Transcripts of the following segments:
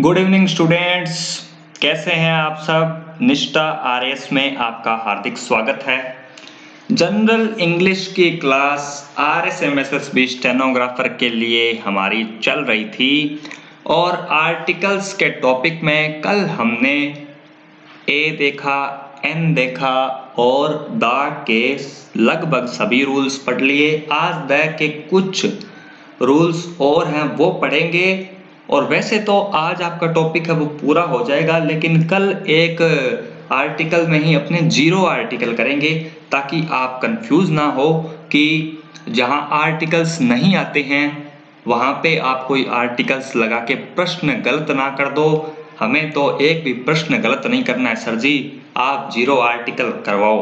Good evening students. कैसे हैं आप सब। निष्ठा आरएस में आपका हार्दिक स्वागत है। जनरल इंग्लिश की क्लास RSMSSB स्टेनोग्राफर के लिए हमारी चल रही थी और आर्टिकल्स के टॉपिक में कल हमने ए देखा, एन देखा और द के लगभग सभी रूल्स पढ़ लिए। आज द के कुछ रूल्स और हैं वो पढ़ेंगे और वैसे तो आज आपका टॉपिक है वो पूरा हो जाएगा, लेकिन कल एक आर्टिकल में ही अपने जीरो आर्टिकल करेंगे ताकि आप कंफ्यूज ना हो कि जहां आर्टिकल्स नहीं आते हैं वहां पे आप कोई आर्टिकल्स लगा के प्रश्न गलत ना कर दो। हमें तो एक भी प्रश्न गलत नहीं करना है सर जी, आप जीरो आर्टिकल करवाओ।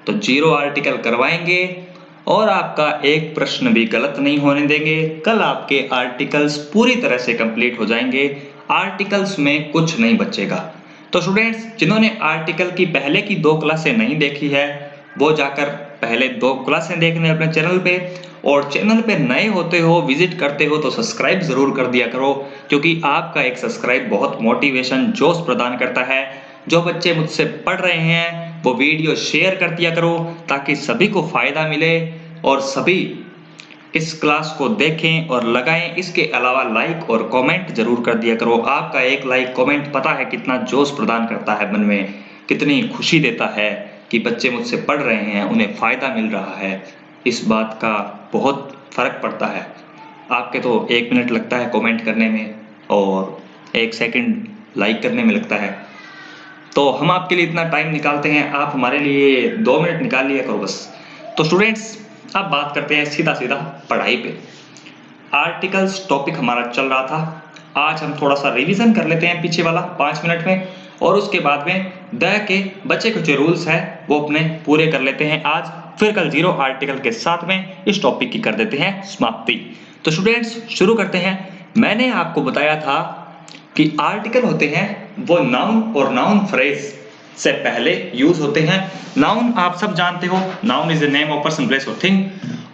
तो जीरो आर्टिकल करवाएंगे और आपका एक प्रश्न भी गलत नहीं होने देंगे। कल आपके आर्टिकल्स पूरी तरह से कंप्लीट हो जाएंगे, आर्टिकल्स में कुछ नहीं बचेगा। तो स्टूडेंट्स, जिन्होंने आर्टिकल की पहले की 2 क्लासें नहीं देखी है वो जाकर पहले 2 क्लासें देखने अपने चैनल पे, और चैनल पे नए होते हो, विजिट करते हो तो सब्सक्राइब जरूर कर दिया करो, क्योंकि आपका एक सब्सक्राइब बहुत मोटिवेशन जोश प्रदान करता है। जो बच्चे मुझसे पढ़ रहे हैं वो वीडियो शेयर कर दिया करो ताकि सभी को फायदा मिले और सभी इस क्लास को देखें और लगाएं। इसके अलावा लाइक और कमेंट जरूर कर दिया करो। आपका एक लाइक कमेंट पता है कितना जोश प्रदान करता है, मन में कितनी खुशी देता है कि बच्चे मुझसे पढ़ रहे हैं, उन्हें फायदा मिल रहा है। इस बात का बहुत फर्क पड़ता है। आपके तो 1 मिनट लगता है कमेंट करने में और 1 सेकंड लाइक करने में लगता है, तो हम आपके लिए इतना टाइम निकालते हैं, आप हमारे लिए 2 मिनट निकाल लिया करो बस। तो स्टूडेंट्स, अब बात करते हैं सीधा सीधा पढ़ाई पे। आर्टिकल्स टॉपिक हमारा चल रहा था, आज हम थोड़ा सा रिवीजन कर लेते हैं पीछे वाला 5 मिनट में, और उसके बाद में द के बचे कुछ रूल्स हैं वो अपने पूरे कर लेते हैं आज। फिर कल जीरो आर्टिकल के साथ में इस टॉपिक की कर देते हैं समाप्ति। तो स्टूडेंट्स, शुरू करते हैं। मैंने आपको बताया था कि आर्टिकल होते हैं वो नाउन और नाउन फ्रेज से पहले यूज होते हैं। नाउन आप सब जानते हो, noun is the name of person, place और थिंग।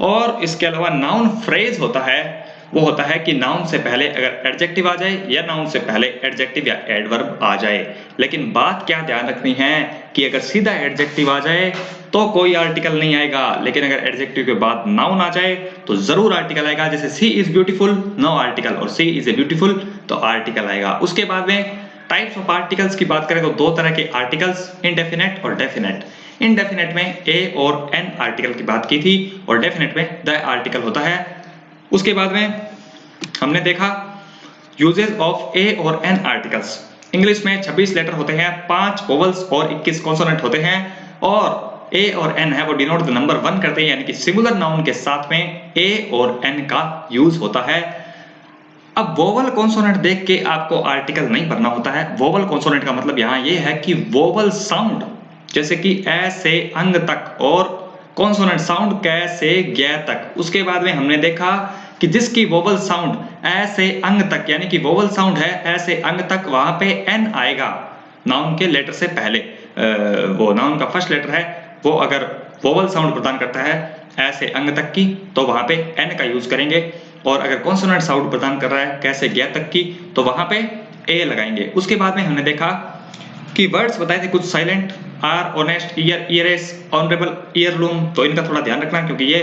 और इसके अलावा नाउन फ्रेज होता है, वो होता है कि नाउन से पहले अगर एडजेक्टिव आ जाए या नाउन से पहले एडजेक्टिव या एडवर्ब आ जाए। लेकिन बात क्या ध्यान रखनी है कि अगर सीधा एडजेक्टिव आ जाए तो कोई आर्टिकल नहीं आएगा, लेकिन अगर एडजेक्टिव के बाद नाउन आ जाए तो जरूर आर्टिकल आएगा। जैसे सी इज ब्यूटीफुल, नो आर्टिकल, और सी इज ए ब्यूटीफुल तो आर्टिकल आएगा। उसके बाद में टाइप्स ऑफ आर्टिकल्स की बात करें तो 2 तरह के आर्टिकल्स, इंडेफिनेट और डेफिनेट। इंडेफिनेट में ए और एन आर्टिकल की बात की थी और डेफिनेट में द आर्टिकल होता है। उसके बाद में हमने देखा यूजेस ऑफ ए और एन आर्टिकल्स। इंग्लिश में 26 लेटर होते हैं, 5 वोवल्स और 21 कॉन्सोनेंट होते हैं, और ए और एन है वो डिनोट द नंबर 1 करते हैं, यानी कि सिंगुलर नाउन के साथ में ए और एन का यूज होता है। अब वोवल कॉन्सोनेंट देख के आपको आर्टिकल नहीं भरना होता है। वोवल कॉन्सोनेंट का मतलब यहाँ ये है कि वोवल साउंड, जैसे कि ए से अंग तक, और कॉन्सोनेंट साउंड क से ग तक। उसके बाद में हमने देखा कि जिसकी वोवल साउंड ए से अंग तक, यानी कि वोवल साउंड है ए से अंग तक, वहां पे एन आएगा नाउन के लेटर से पहले। वो नाउन का फर्स्ट लेटर है वो अगर वोवल साउंड प्रदान करता है ए से अंग तक की तो वहां पे एन का यूज करेंगे, और अगर कॉन्सोनेंट साउंड प्रदान कर रहा है कैसे ग तक की तो वहां पे ए लगाएंगे। उसके बाद में हमने देखा कि वर्ड्स बताए थे कुछ silent, hour, honest, heir, heiress, honourable, heirloom, तो इनका थोड़ा ध्यान रखना क्योंकि ये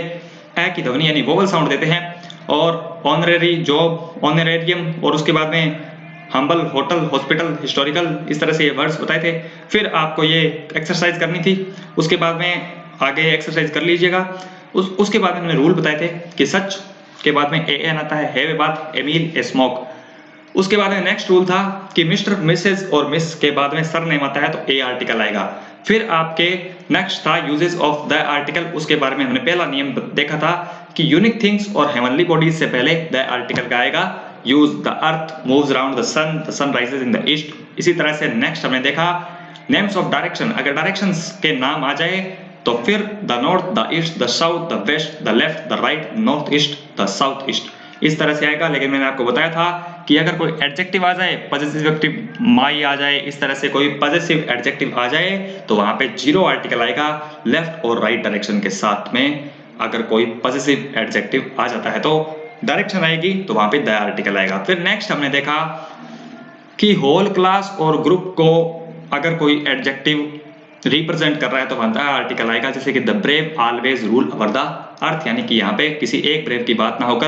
ए की ध्वनि यानी वोवल साउंड देते हैं। और ऑनरेरी, जॉब, ऑनरेरियम, और उसके बाद में हम्बल, होटल, हॉस्पिटल, हिस्टोरिकल, इस तरह से ये वर्ड्स बताए थे। फिर आपको ये एक्सरसाइज करनी थी, उसके बाद में आगे एक्सरसाइज कर लीजिएगा। उसके बाद में हमने रूल बताए थे कि सच के बाद में ए एन आता है, हैव ए बात, एमील, ए स्मोक। उसके बाद में नेक्स्ट रूल था कि मिस्टर, मिसेस और मिस के बाद में सरनेम आता है तो ए आर्टिकल आएगा। फिर आपके नेक्स्ट था यूजेस ऑफ द आर्टिकल। उसके बारे में हमने पहला नियम देखा था कि यूनिक थिंग्स और हेवनली बॉडीज से पहले द आर्टिकल का आएगा। Use the earth moves around the sun rises in the east. इसी तरह से नेक्स्ट हमने देखा नेम्स ऑफ डायरेक्शन, अगर डायरेक्शंस के नाम आ जाए तो फिर the north, the east, the south, the west, the left, the right, north east, the south east, इस तरह से आएगा। लेकिन मैंने आपको बताया था कि अगर कोई एडजेक्टिव आ जाए, पॉजिटिव एडजेक्टिव माई आ जाए, इस तरह से कोई पॉजिटिव एडजेक्टिव आ जाए तो वहां पे जीरो आर्टिकल आएगा लेफ्ट और राइट डायरेक्शन के साथ में। अगर कोई पॉजिटिव एडजेक्टिव आ जाता है तो डायरेक्शन आएगी तो वहां पे द आर्टिकल आएगा। फिर नेक्स्ट हमने देखा कि होल क्लास और ग्रुप को अगर कोई एडजेक्टिव रिप्रेजेंट कर रहा है तो बनता है आर्टिकल आएगा, जैसे कि the brave always rule over the earth, यानी कि यहाँ पे किसी एक ब्रेव की बात ना होकर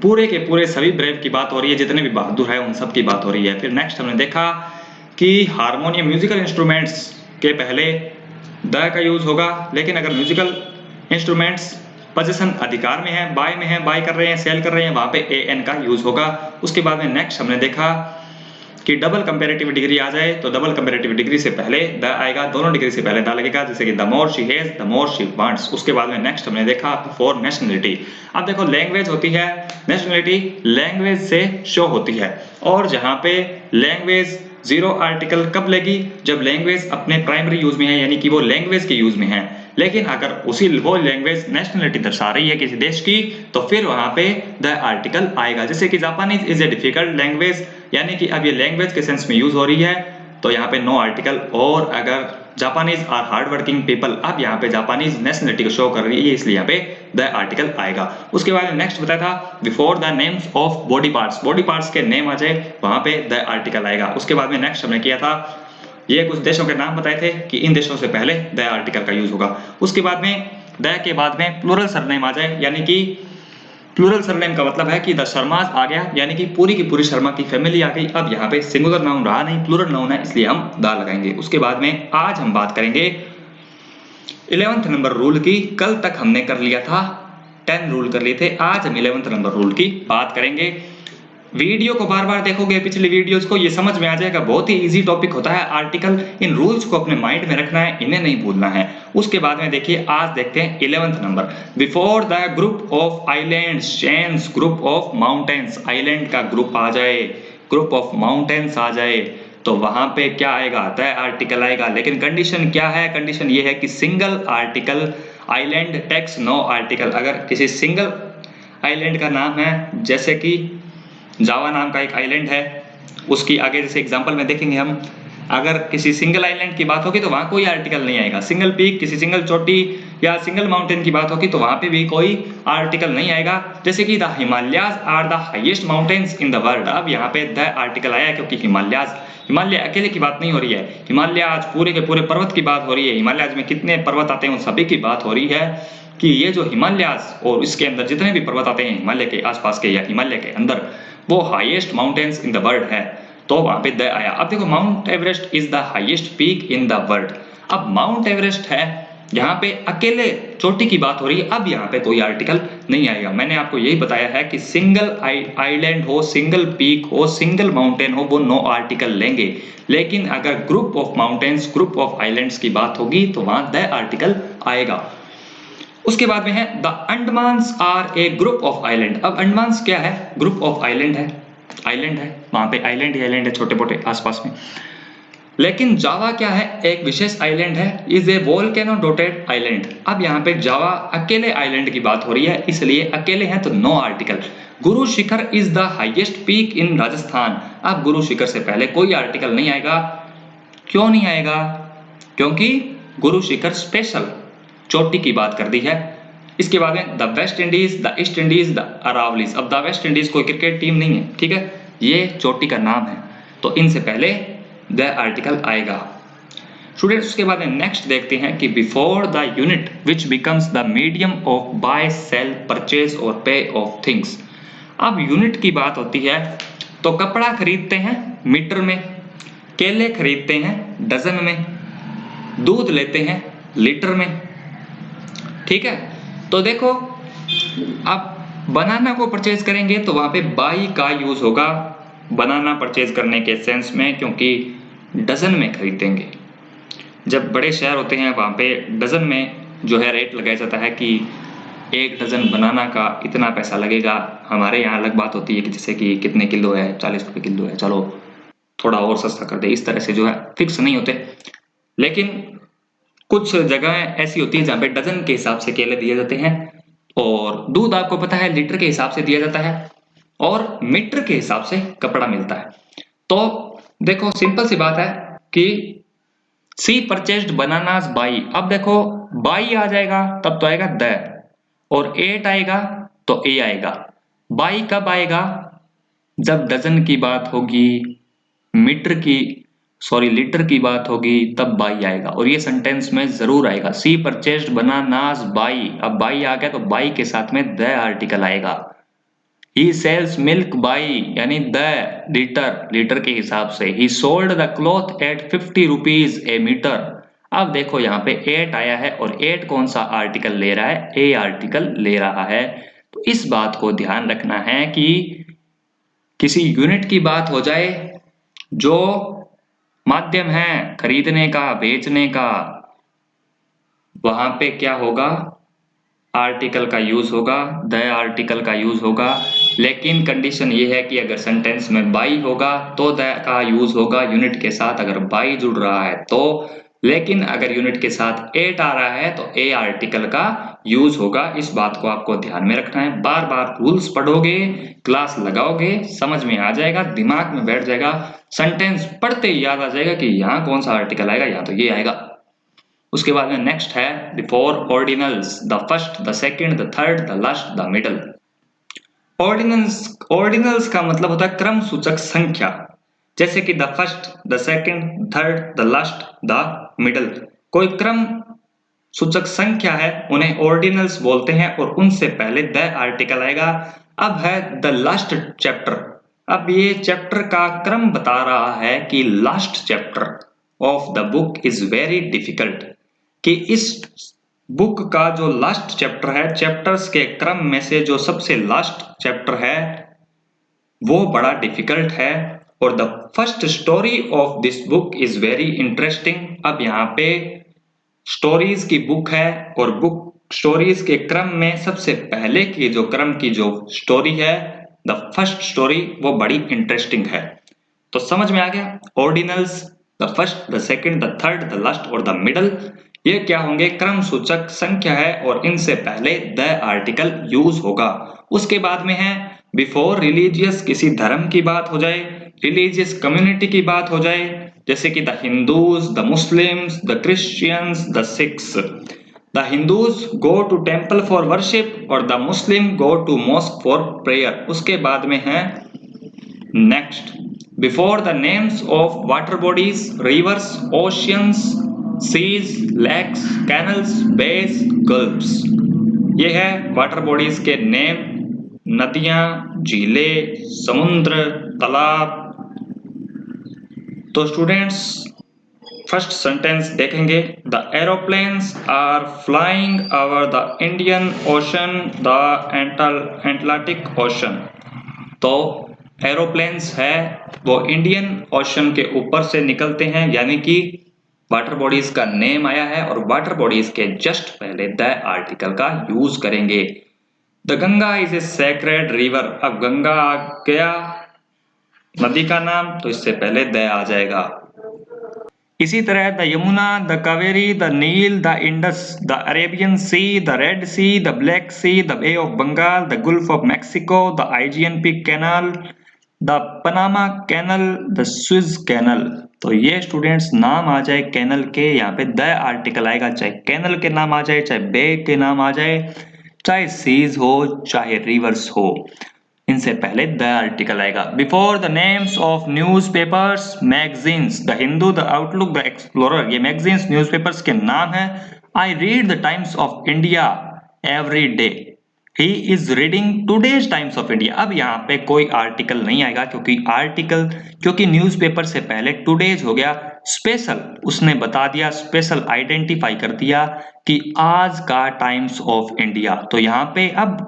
पूरे के पूरे सभी ब्रेव की बात हो रही है, जितने भी बहादुर है उन सब की बात हो रही है। फिर नेक्स्ट हमने देखा कि हारमोनियम म्यूजिकल इंस्ट्रूमेंट्स के पहले द का यूज होगा, लेकिन अगर म्यूजिकल इंस्ट्रूमेंट्स पोजीशन अधिकार में है, बाय कर रहे हैं, सेल कर रहे हैं, वहां पे एन का यूज होगा। उसके बाद में नेक्स्ट हमने देखा कि डबल कंपैरेटिव डिग्री आ जाए तो डबल कंपैरेटिव डिग्री से पहले द आएगा, दोनों डिग्री से पहले द लगेगा, जैसे कि the more she has the more she wants. उसके बाद में नेक्स्ट हमने देखा फॉर नेशनलिटी। अब देखो लैंग्वेज होती है, नेशनलिटी लैंग्वेज से शो होती है, और जहां पे लैंग्वेज जीरो आर्टिकल कब लेगी, जब लैंग्वेज अपने प्राइमरी यूज में है, यानी कि वो लैंग्वेज के यूज में है। लेकिन अगर उसी वो लैंग्वेज नेशनलिटी दर्शा रही है किसी देश की, तो फिर वहां पे द आर्टिकल आएगा। जैसे कि Japanese is a difficult language, यानी कि अब ये लैंग्वेज के सेंस में यूज हो रही है, तो यहाँ पे नो आर्टिकल। और अगर Japanese are hard working people, अब यहाँ पे जापानीज नेशनलिटी को शो कर रही है, इसलिए यहाँ पे द आर्टिकल आएगा। उसके बाद नेक्स्ट बताया था before the names of body parts के नेम आ जाए, वहां पे द आर्टिकल आएगा। उसके बाद में नेक्स्ट हमने किया था, ये कुछ देशों के नाम बताए थे कि इन देशों से पहले द आर्टिकल का यूज होगा। उसके बाद में द के बाद में प्लूरल सरनेम आ जाए, यानी कि प्लूरल सरनेम का मतलब है कि द शर्माज आ गया, यानी कि पूरी की पूरी शर्मा की फैमिली आ गई। अब यहाँ पे सिंगुलर नाउन रहा नहीं, प्लूरल नाउन है, इसलिए हम द लगाएंगे। उसके बाद में आज हम बात करेंगे 11th नंबर रूल की। कल तक हमने कर लिया था 10 रूल कर लिए थे, आज हम 11th नंबर रूल की बात करेंगे। वीडियो को बार बार देखोगे, पिछली वीडियोस को, ये समझ में आ जाएगा, बहुत ही इजी टॉपिक होता है आर्टिकल। इन रूल्स को अपने माइंड में रखना है, इन्हें नहीं भूलना है। उसके बाद में देखिए आज देखते हैं 11th number, before the group of islands chains group of mountains. Island का ग्रुप आ जाए, ग्रुप ऑफ माउंटेन्स आ जाए, तो वहां पे क्या आएगा, द आर्टिकल आएगा। लेकिन कंडीशन क्या है, कंडीशन ये है कि single article island takes no article. अगर किसी सिंगल आइलैंड का नाम है, जैसे कि जावा नाम का एक आइलैंड है, उसकी आगे जैसे एग्जांपल में देखेंगे हम, अगर किसी सिंगल आइलैंड की बात होगी तो वहां कोई आर्टिकल नहीं आएगा। सिंगल पीक, किसी सिंगल चोटी या सिंगल माउंटेन की बात होगी तो वहां पे भी कोई आर्टिकल नहीं आएगा। जैसे कि the Himalayas are the highest mountains in the world, अब यहाँ पे द आर्टिकल आया क्योंकि हिमालय अकेले की बात नहीं हो रही है, हिमालय आज पूरे के पूरे पर्वत की बात हो रही है। हिमालय में कितने पर्वत आते हैं उन सभी की बात हो रही है, कि ये जो हिमालयाज और इसके अंदर जितने भी पर्वत आते हैं हिमालय के आसपास के या हिमालय के अंदर, वो highest mountains in the world है, तो वहां पे द आया। अब देखो mount Everest is the highest peak in the world. अब माउंट एवरेस्ट है, यहाँ पे अकेले चोटी की बात हो रही है, अब यहाँ पे कोई आर्टिकल नहीं आएगा। मैंने आपको यही बताया है कि सिंगल आइलैंड हो, सिंगल पीक हो, सिंगल माउंटेन हो, वो नो आर्टिकल लेंगे। लेकिन अगर group of mountains, group of islands की बात होगी तो वहां द आर्टिकल आएगा। उसके बाद में है the Andamans are a group of island. अब अंडमान्स क्या है, ग्रुप ऑफ आइलैंड है, वहां पे आइलैंड ही आइलैंड है छोटे मोटे आसपास में। लेकिन जावा क्या है, एक विशेष आइलैंड है, is a volcano dotted island. अब यहाँ पे जावा अकेले आइलैंड की बात हो रही है, इसलिए अकेले हैं तो no article. Guru Shikhar is the highest peak in Rajasthan. अब गुरु शिखर से पहले कोई आर्टिकल नहीं आएगा। क्यों नहीं आएगा, क्योंकि गुरु शिखर स्पेशल चोटी की बात कर दी है। इसके बाद में the West Indies, the east Indies, the Aravallis. अब द वेस्ट इंडीज कोई क्रिकेट टीम नहीं है, ठीक है, ये चोटी का नाम है, तो इनसे पहले द आर्टिकल आएगा। स्टूडेंट्स उसके बाद में नेक्स्ट देखते हैं कि before the unit which becomes the medium of buy sale purchase और पे ऑफ थिंग्स। अब यूनिट की बात होती है तो कपड़ा खरीदते हैं मीटर में, केले खरीदते हैं डजन में, दूध लेते हैं लीटर में, ठीक है। तो देखो अब बनाना को परचेज करेंगे तो वहां पे बाई का यूज होगा बनाना परचेज करने के सेंस में, क्योंकि डजन में खरीदेंगे। जब बड़े शहर होते हैं वहां पे डजन में जो है रेट लगाया जाता है कि एक डजन बनाना का इतना पैसा लगेगा। हमारे यहाँ अलग बात होती है कि जैसे कि कितने किलो है, 40 रुपए किलो है, चलो थोड़ा और सस्ता कर दे, इस तरह से जो है फिक्स नहीं होते। लेकिन कुछ जगह ऐसी होती है जहाँ पे डजन के हिसाब से केले दिए जाते हैं, और दूध आपको पता है लीटर के हिसाब से दिया जाता है, और मीटर के हिसाब से कपड़ा मिलता है। तो देखो सिंपल सी बात है कि सी परचेज्ड बनानास बाई। अब देखो बाई आ जाएगा तब तो आएगा द, और एट आएगा तो ए आएगा। बाई कब आएगा, जब डजन की बात होगी, लीटर की बात होगी तब बाई आएगा, और ये सेंटेंस में जरूर आएगा। सी परचेस्ड बनानास बाई, अब बाई आ गया तो बाई के साथ में द आर्टिकल आएगा। ही सेल्स मिल्क बाई यानी द लीटर के हिसाब से। He sold the cloth at 50 rupees a metre. अब देखो यहाँ पे एट आया है और एट कौन सा आर्टिकल ले रहा है, ए आर्टिकल ले रहा है। तो इस बात को ध्यान रखना है कि किसी यूनिट की बात हो जाए जो माध्यम है खरीदने का बेचने का, वहां पे क्या होगा, आर्टिकल का यूज होगा, द आर्टिकल का यूज होगा। लेकिन कंडीशन ये है कि अगर सेंटेंस में बाई होगा तो द का यूज होगा यूनिट के साथ, अगर बाई जुड़ रहा है तो। लेकिन अगर यूनिट के साथ एट आ रहा है तो ए आर्टिकल का यूज होगा। इस बात को आपको ध्यान में रखना है। बार बार रूल्स पढ़ोगे, क्लास लगाओगे, समझ में आ जाएगा, दिमाग में बैठ जाएगा, सेंटेंस पढ़ते ही याद आ जाएगा कि यहाँ कौन सा आर्टिकल आएगा, यहाँ तो ये आएगा। उसके बाद में नेक्स्ट है before ordinals, the first, the second, the third, the last, the middle. Ordinals का मतलब होता है क्रम सूचक संख्या, जैसे कि the first, the second, third, the last, the middle. कोई क्रम सूचक संख्या है उन्हें ऑर्डिनल्स बोलते हैं और उनसे पहले द आर्टिकल आएगा। अब है द लास्ट चैप्टर। अब ये चैप्टर का क्रम बता रहा है कि last chapter of the book is very difficult, कि इस बुक का जो लास्ट चैप्टर है, चैप्टर्स के क्रम में से जो सबसे लास्ट चैप्टर है वो बड़ा डिफिकल्ट है। और the first story of this book is very interesting. अब यहाँ पे स्टोरीज की बुक है और बुक स्टोरीज के क्रम में सबसे पहले की जो क्रम की जो स्टोरी है, द फर्स्ट स्टोरी, वो बड़ी इंटरेस्टिंग है। तो समझ में आ गया, ordinals, the first, the second, the third, the last और द मिडल, ये क्या होंगे, क्रम सूचक संख्या है और इनसे पहले द आर्टिकल यूज होगा। उसके बाद में है बिफोर रिलीजियस, किसी धर्म की बात हो जाए, रिलीजियस कम्युनिटी की बात हो जाए, जैसे कि the Hindus, the Muslims, the Christians, the Sikhs. The Hindus go to temple for worship और the Muslim go to mosque for prayer. उसके बाद में है next before the names of water bodies, rivers, oceans, seas, lakes, canals, bays, gulfs. ये है water bodies के name, नदियां, झीलें, समुद्र, तालाब। तो स्टूडेंट्स फर्स्ट सेंटेंस देखेंगे, the aeroplanes are flying over the Indian Ocean, the Atlantic Ocean. तो एरोप्लेन्स है वो इंडियन ओशन के ऊपर से निकलते हैं, यानी कि वाटर बॉडीज का नेम आया है और वाटर बॉडीज के जस्ट पहले द आर्टिकल का यूज करेंगे। The Ganga is a sacred river. अब गंगा आ गया नदी का नाम, तो इससे पहले द आ जाएगा। इसी तरह the Yamuna, the Kaveri, the Nile, the Indus, the Arabian Sea, the Red Sea, the Black Sea, the Bay of Bengal, the Gulf of Mexico, the IGNP canal, the Panama Canal, the Suez Canal. तो ये students नाम आ जाए canal के, यहाँ पे the article आएगा, चाहे कैनल के नाम आ जाए, चाहे बे के नाम आ जाए, चाहे सीज हो, चाहे रिवर्स हो, इनसे पहले द आर्टिकल आएगा। Before the names of news papers, magazines, the Hindu, the outlook, the explorer, ये मैगजीन्स न्यूज पेपर्स के नाम है। I read the times of India every day. He is reading today's times of India. अब यहाँ पे कोई article नहीं आएगा, क्योंकि न्यूज़पेपर से पहले टूडेज हो गया, स्पेशल उसने बता दिया, स्पेशल आइडेंटिफाई कर दिया कि आज का टाइम्स ऑफ इंडिया। तो यहाँ पे अब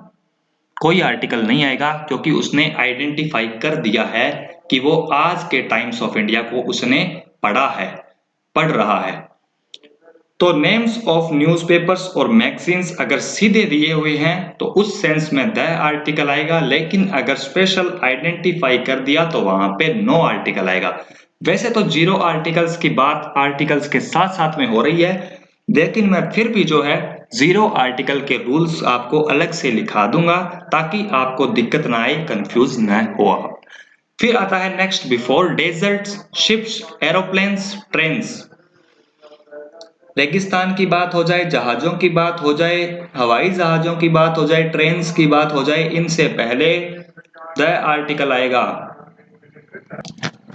कोई आर्टिकल नहीं आएगा क्योंकि उसने आइडेंटिफाई कर दिया है कि वो आज के टाइम्स ऑफ इंडिया को उसने पढ़ रहा है। तो नेम्स ऑफ न्यूज़पेपर्स और मैगजीन्स अगर सीधे दिए हुए हैं तो उस सेंस में द आर्टिकल आएगा, लेकिन अगर स्पेशल आइडेंटिफाई कर दिया तो वहां पे नो आर्टिकल आएगा। वैसे तो जीरो आर्टिकल्स की बात आर्टिकल्स के साथ साथ में हो रही है, लेकिन मैं फिर भी जो है जीरो आर्टिकल के रूल्स आपको अलग से लिखा दूंगा ताकि आपको दिक्कत ना आए, कंफ्यूज न हो। फिर आता है next before deserts, ships, aeroplanes, trains. रेगिस्तान की बात हो जाए, जहाजों की बात हो जाए, हवाई जहाजों की बात हो जाए, ट्रेन्स की बात हो जाए, इनसे पहले द आर्टिकल आएगा।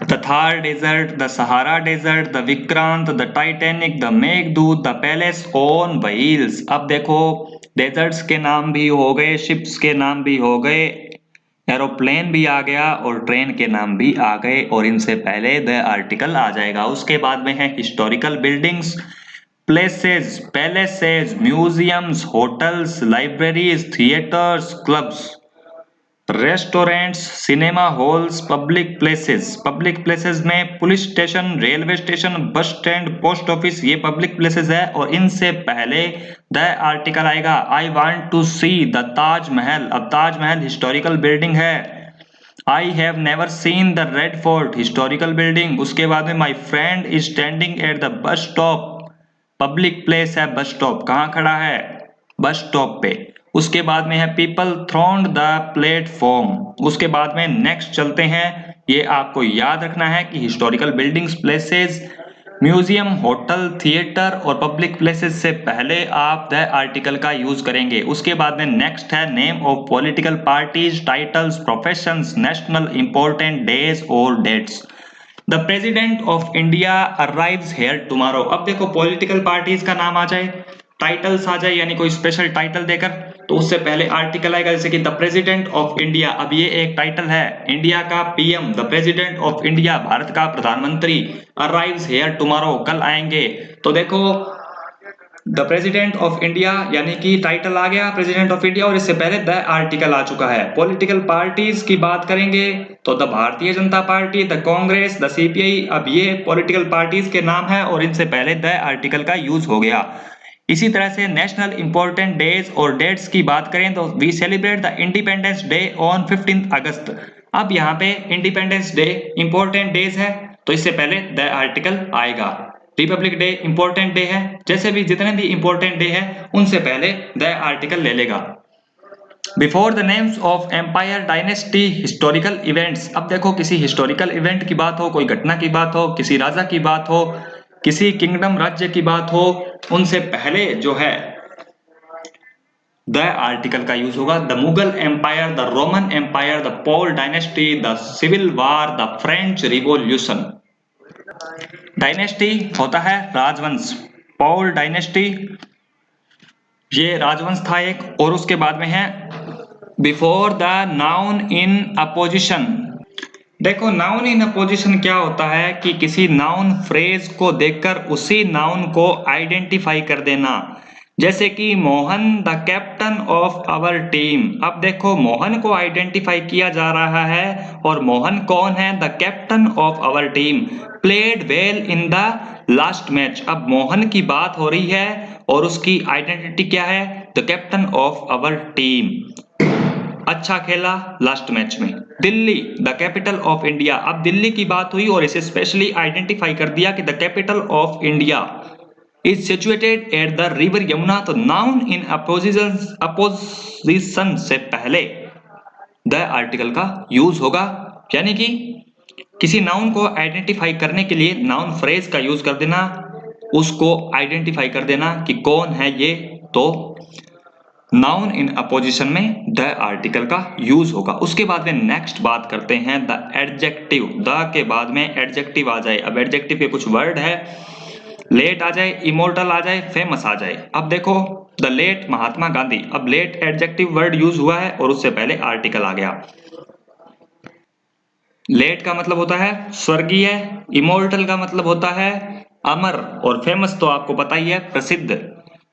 The Thar Desert, the Sahara Desert, the Vikrant, the Titanic, the Meghdoot, the Palace on Wheels. अब देखो डेजर्ट्स के नाम भी हो गए, शिप्स के नाम भी हो गए, एरोप्लेन भी आ गया और ट्रेन के नाम भी आ गए और इनसे पहले द आर्टिकल आ जाएगा। उसके बाद में है historical buildings, places, palaces, museums, hotels, libraries, theatres, clubs, restaurants, cinema halls, public places में police station, railway station, bus stand, post office, ये पब्लिक प्लेसेस है और इनसे पहले द आर्टिकल आएगा। I want to see the Taj Mahal. अब Taj Mahal historical building है। I have never seen the red fort, historical building. उसके बाद में my friend is standing at the bus stop, public place है बस स्टॉप, कहाँ खड़ा है? बस स्टॉप पे। उसके बाद में है पीपल थ्रोन्ड द प्लेटफॉर्म। उसके बाद में नेक्स्ट चलते हैं, ये आपको याद रखना है कि historical buildings, places, museum, hotel, theatre और पब्लिक प्लेसेस से पहले आप द आर्टिकल का यूज करेंगे। उसके बाद में नेक्स्ट है name of political parties, titles, professions, national important days और dates. The president of India arrives here tomorrow. अब देखो पॉलिटिकल पार्टीज का नाम आ जाए, टाइटल्स आ जाए यानी कोई स्पेशल टाइटल देकर, तो उससे पहले आर्टिकल आएगा, जैसे कि द प्रेसिडेंट ऑफ इंडिया। अब ये एक टाइटल है, इंडिया का PM, the president of India, Bharat का प्रधानमंत्री, अराइव्स हेयर टुमारो, कल आएंगे। तो देखो द प्रेसिडेंट ऑफ इंडिया यानी कि टाइटल आ गया प्रेसिडेंट ऑफ इंडिया और इससे पहले द आर्टिकल आ चुका है। पॉलिटिकल पार्टीज की बात करेंगे तो the Bharatiya Janata party, the Congress, the CPI. अब ये पॉलिटिकल पार्टीज के नाम है और इनसे पहले द आर्टिकल का यूज हो गया। इसी तरह से नेशनल इंपॉर्टेंट डेज और डेट्स की बात करें तो we celebrate the Independence Day on 15 August. अब यहाँ पे इंडिपेंडेंस डे इंपॉर्टेंट डेज है तो इससे पहले द आर्टिकल आएगा। रिपब्लिक डे इंपॉर्टेंट डे है, जैसे भी जितने भी इंपॉर्टेंट डे है उनसे पहले द आर्टिकल ले लेगा। Before the names of empire, dynasty, historical events. अब देखो किसी हिस्टोरिकल इवेंट की बात हो, कोई घटना की बात हो, किसी राजा की बात हो, किसी किंगडम राज्य की बात हो, उनसे पहले जो है द आर्टिकल का यूज होगा। The Mughal Empire, the Roman Empire, the Pal Dynasty, the Civil War, the French Revolution. Dynasty होता है राजवंश, पॉल डायनेस्टी ये राजवंश था एक, और उसके बाद में है before the noun in opposition. देखो नाउन इन अपोजिशन क्या होता है कि किसी नाउन फ्रेज को देखकर उसी नाउन को आइडेंटिफाई कर देना, जैसे कि Mohan the captain of our team. अब देखो मोहन को आइडेंटिफाई किया जा रहा है और मोहन कौन है? The captain of our team, played well in the last match. अब मोहन की बात हो रही है और उसकी आइडेंटिटी क्या है? The captain of our team, अच्छा खेला लास्ट मैच में। Delhi the capital of India. अब दिल्ली की बात हुई और इसे स्पेशली आइडेंटिफाई कर दिया कि the capital of India is situated at the river Yamuna. तो नाउन इन अपोजिशन से पहले द आर्टिकल का यूज होगा, यानी कि किसी नाउन को आइडेंटिफाई करने के लिए नाउन फ्रेज का यूज कर देना, उसको आइडेंटिफाई कर देना कि कौन है ये, तो नाउन इन अपोजिशन में द आर्टिकल का यूज होगा। उसके बाद में नेक्स्ट बात करते हैं द एडजेक्टिव। द के बाद में एडजेक्टिव आ जाए। अब एडजेक्टिव के कुछ वर्ड है, लेट आ जाए, इमोर्टल आ जाए, फेमस आ जाए। अब देखो द लेट महात्मा गांधी। अब लेट एडजेक्टिव वर्ड यूज हुआ है और उससे पहले आर्टिकल आ गया। लेट का मतलब होता है स्वर्गीय, इमोर्टल का मतलब होता है अमर और फेमस तो आपको पता ही है प्रसिद्ध।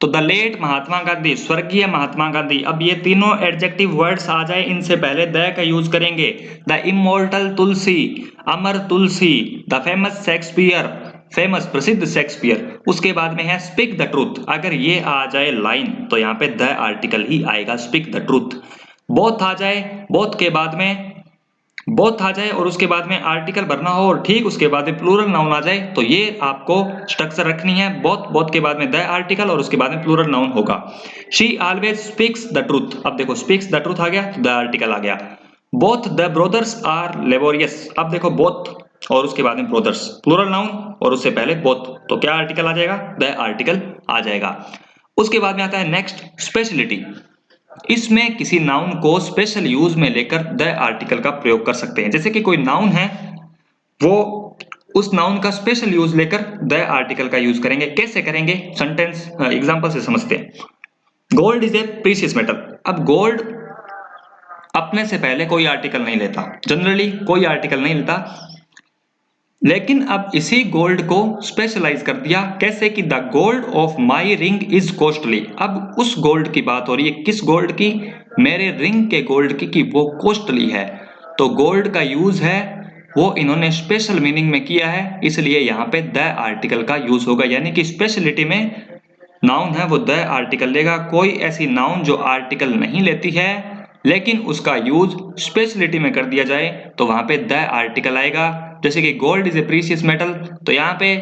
तो द लेट महात्मा गांधी, स्वर्गीय महात्मा गांधी। अब ये तीनों एडजेक्टिव वर्ड्स आ जाए, इनसे पहले द का यूज करेंगे। The immortal Tulsi, Amar Tulsi, the famous Shakespeare, famous प्रसिद्ध शेक्सपियर। उसके बाद में है स्पीक द ट्रूथ। अगर ये आ जाए लाइन तो यहाँ पे द आर्टिकल ही आएगा, स्पीक द ट्रूथ। बोथ आ जाए, बोथ के बाद में बोथ आ जाए और उसके बाद में आर्टिकल भरना हो और ठीक उसके बाद में प्लूरल नाउन आ जाए, तो ये आपको स्ट्रक्चर रखनी है। बोथ, बोथ के बाद में द आर्टिकल और उसके बाद में प्लूरल नाउन होगा। She always speaks the truth. अब देखो स्पीक्स द ट्रूथ आ गया तो द आर्टिकल आ गया। Both the brothers are laborious. अब देखो बोथ और उसके बाद में ब्रदर्स, प्लूरल नाउन और उससे पहले बोथ, तो क्या आर्टिकल आ जाएगा? द आर्टिकल आ जाएगा। उसके बाद में आता है नेक्स्ट स्पेशलिटी। इसमें किसी नाउन को स्पेशल यूज में लेकर द आर्टिकल का प्रयोग कर सकते हैं। जैसे कि कोई नाउन है वो उस नाउन का स्पेशल यूज लेकर द आर्टिकल का यूज करेंगे। कैसे करेंगे, सेंटेंस एग्जांपल से समझते हैं। Gold is a precious metal. अब गोल्ड अपने से पहले कोई आर्टिकल नहीं लेता, जनरली कोई आर्टिकल नहीं लेता, लेकिन अब इसी गोल्ड को स्पेशलाइज कर दिया। कैसे कि the gold of my ring is costly. अब उस गोल्ड की बात हो रही है, किस गोल्ड की, मेरे रिंग के गोल्ड की, कि वो कॉस्टली है। तो गोल्ड का यूज है वो इन्होंने स्पेशल मीनिंग में किया है, इसलिए यहाँ पे द आर्टिकल का यूज होगा। यानी कि स्पेशलिटी में नाउन है वो द आर्टिकल लेगा। कोई ऐसी नाउन जो आर्टिकल नहीं लेती है लेकिन उसका यूज स्पेशलिटी में कर दिया जाए तो वहां पे द आर्टिकल आएगा। जैसे कि gold is a precious metal, तो यहाँ पे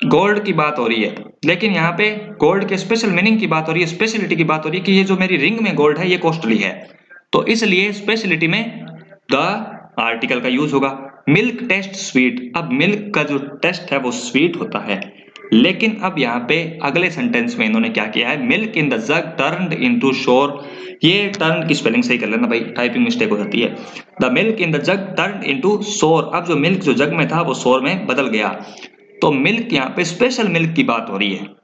गोल्ड की बात हो रही है, लेकिन यहाँ पे गोल्ड के स्पेशल मीनिंग की बात हो रही है, स्पेशलिटी की बात हो रही है कि ये जो मेरी रिंग में गोल्ड है ये कॉस्टली है, तो इसलिए स्पेशलिटी में द आर्टिकल का यूज होगा। Milk test sweet. अब मिल्क का जो टेस्ट है वो स्वीट होता है, लेकिन अब यहाँ पे अगले सेंटेंस में इन्होंने क्या किया है, milk in the jug turned into शोर। ये टर्न की स्पेलिंग सही कर लेना भाई, टाइपिंग मिस्टेक हो जाती है। The milk in the jug turned into शोर। अब जो मिल्क जो जग में था वो शोर में बदल गया। तो मिल्क यहाँ पे स्पेशल मिल्क की बात हो रही है।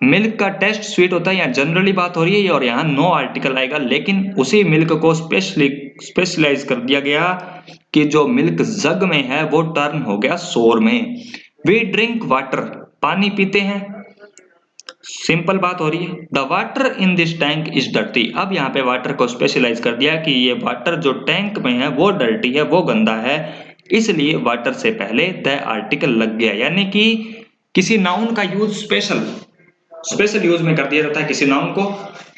मिल्क का टेस्ट स्वीट होता है, यहाँ जनरली बात हो रही है और यहाँ नो आर्टिकल आएगा, लेकिन उसी मिल्क को स्पेशलाइज कर दिया गया कि जो मिल्क जग में है वो टर्न हो गया शोर में। We drink water. पानी पीते हैं, सिंपल बात हो रही है। The water in this tank is dirty. अब यहाँ पे वाटर को स्पेशलाइज कर दिया कि ये वाटर जो टैंक में है वो डर्टी है, वो गंदा है, इसलिए वाटर से पहले द आर्टिकल लग गया। यानी कि किसी नाउन का यूज स्पेशल यूज में कर दिया जाता है किसी नाउन को,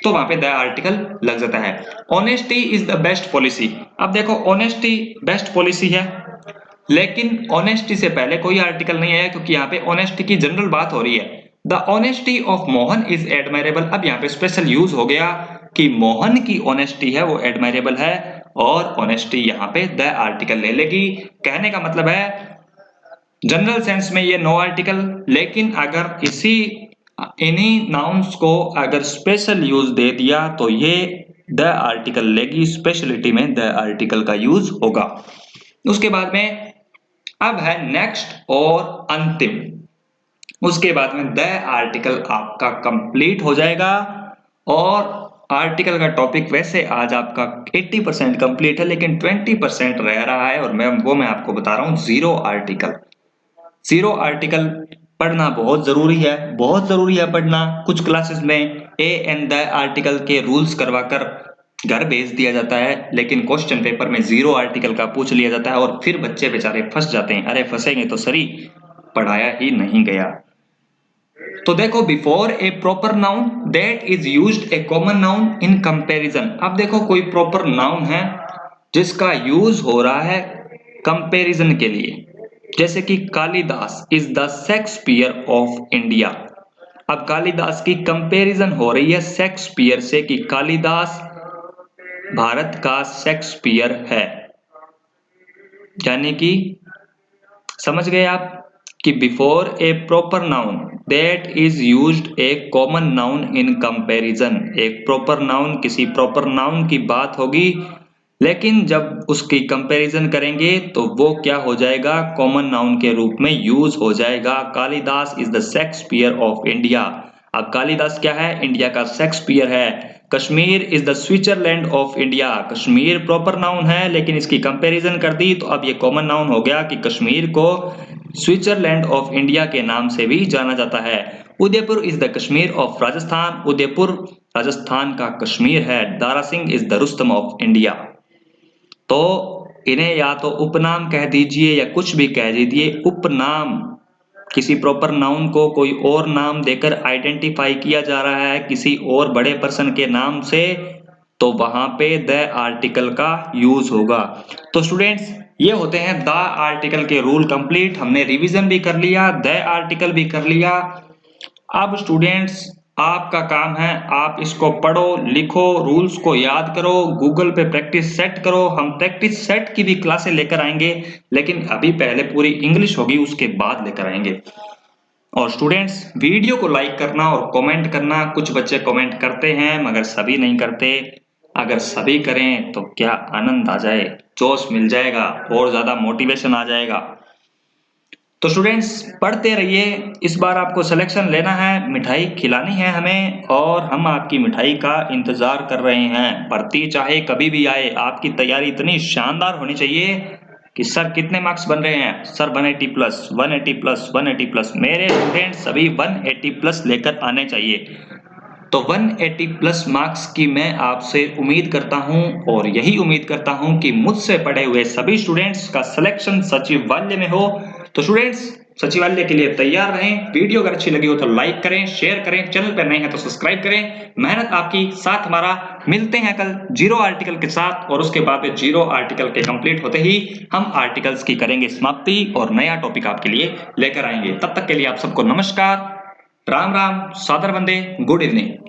तो वहां पे द आर्टिकल लग जाता है। Honesty is the best policy. अब देखो ऑनेस्टी बेस्ट पॉलिसी है, लेकिन ऑनेस्टी से पहले कोई आर्टिकल नहीं आया क्योंकि यहाँ पे ऑनेस्टी की जनरल बात हो रही है। The honesty of Mohan is admirable. अब यहाँ पे स्पेशल यूज हो गया कि मोहन की ऑनेस्टी है वो एडमायरेबल है, और ऑनेस्टी यहाँ पे द आर्टिकल ले लेगी। कहने का मतलब है जनरल सेंस में ये नो आर्टिकल, लेकिन अगर इन्हीं नाउन्स को अगर स्पेशल यूज दे दिया तो ये द आर्टिकल लेगी, स्पेशलिटी में द आर्टिकल का यूज होगा। उसके बाद में अब है नेक्स्ट और अंतिम, उसके बाद में द आर्टिकल आपका कंप्लीट हो जाएगा। और आर्टिकल का टॉपिक वैसे आज आपका 80% कंप्लीट है, लेकिन 20% रह रहा है और मैं आपको बता रहा हूँ जीरो आर्टिकल। जीरो आर्टिकल पढ़ना बहुत जरूरी है, बहुत जरूरी है पढ़ना। कुछ क्लासेस में ए एंड द आर्टिकल के रूल्स करवाकर घर भेज दिया जाता है, लेकिन क्वेश्चन पेपर में जीरो आर्टिकल का पूछ लिया जाता है और फिर बच्चे बेचारे फंस जाते हैं। अरे फंसेंगे तो सही, पढ़ाया ही नहीं गया। तो देखो before A proper noun that is used A common noun in comparison. अब देखो कोई प्रॉपर नाउन है जिसका यूज हो रहा है कंपैरिजन के लिए, जैसे कि Kalidas is the Shakespeare of India. अब कालिदास की कंपैरिजन हो रही है शेक्सपियर से कि कालिदास भारत का शेक्सपियर है। यानी कि समझ गए आप कि before A proper noun that is used A common noun in comparison. एक प्रॉपर नाउन किसी प्रॉपर नाउन की बात होगी, लेकिन जब उसकी कंपैरिजन करेंगे तो वो क्या हो जाएगा, कॉमन नाउन के रूप में यूज हो जाएगा। Kalidas is the Shakespeare of India. अब कालिदास क्या है, इंडिया का शेक्सपियर है। Kashmir is the Switzerland of India. Kashmir proper noun है, लेकिन इसकी कंपैरिजन कर दी तो अब ये कॉमन नाउन हो गया कि कश्मीर को स्विट्जरलैंड ऑफ इंडिया के नाम से भी जाना जाता है। Udaipur is the Kashmir of Rajasthan. Udaipur Rajasthan का कश्मीर है। Dara Singh is the Rustam of India. तो इन्हें या तो उपनाम कह दीजिए या कुछ भी कह दीजिए। उपनाम किसी प्रॉपर नाउन को कोई और नाम देकर आइडेंटिफाई किया जा रहा है किसी और बड़े पर्सन के नाम से, तो वहां पे द आर्टिकल का यूज होगा। तो स्टूडेंट्स ये होते हैं द आर्टिकल के रूल कंप्लीट। हमने रिवीजन भी कर लिया, द आर्टिकल भी कर लिया। अब स्टूडेंट्स आपका काम है, आप इसको पढ़ो, लिखो, रूल्स को याद करो, गूगल पे प्रैक्टिस सेट करो। हम प्रैक्टिस सेट की भी क्लासें लेकर आएंगे, लेकिन अभी पहले पूरी इंग्लिश होगी उसके बाद लेकर आएंगे। और स्टूडेंट्स वीडियो को लाइक करना और कमेंट करना। कुछ बच्चे कमेंट करते हैं मगर सभी नहीं करते। अगर सभी करें तो क्या आनंद आ जाए, जोश मिल जाएगा और ज्यादा मोटिवेशन आ जाएगा। तो स्टूडेंट्स पढ़ते रहिए। इस बार आपको सिलेक्शन लेना है, मिठाई खिलानी है हमें और हम आपकी मिठाई का इंतजार कर रहे हैं। भर्ती चाहे कभी भी आए, आपकी तैयारी इतनी शानदार होनी चाहिए कि सर कितने मार्क्स बन रहे हैं? Sir 180 plus 180 plus 180 plus. मेरे स्टूडेंट्स सभी 180 प्लस लेकर आने चाहिए। तो 180 प्लस मार्क्स की मैं आपसे उम्मीद करता हूं और यही उम्मीद करता हूं कि मुझसे पढ़े हुए सभी स्टूडेंट्स का सिलेक्शन सचिवालय में हो। तो स्टूडेंट्स सचिवालय के लिए तैयार रहें। वीडियो अगर अच्छी लगी हो तो लाइक करें, शेयर करें, चैनल पर नए हैं तो सब्सक्राइब करें। मेहनत आपकी साथ हमारा। मिलते हैं कल जीरो आर्टिकल के साथ और उसके बाद जीरो आर्टिकल के कंप्लीट होते ही हम आर्टिकल्स की करेंगे समाप्ति और नया टॉपिक आपके लिए लेकर आएंगे। तब तक के लिए आप सबको नमस्कार, राम राम, सादर वंदे, गुड इवनिंग।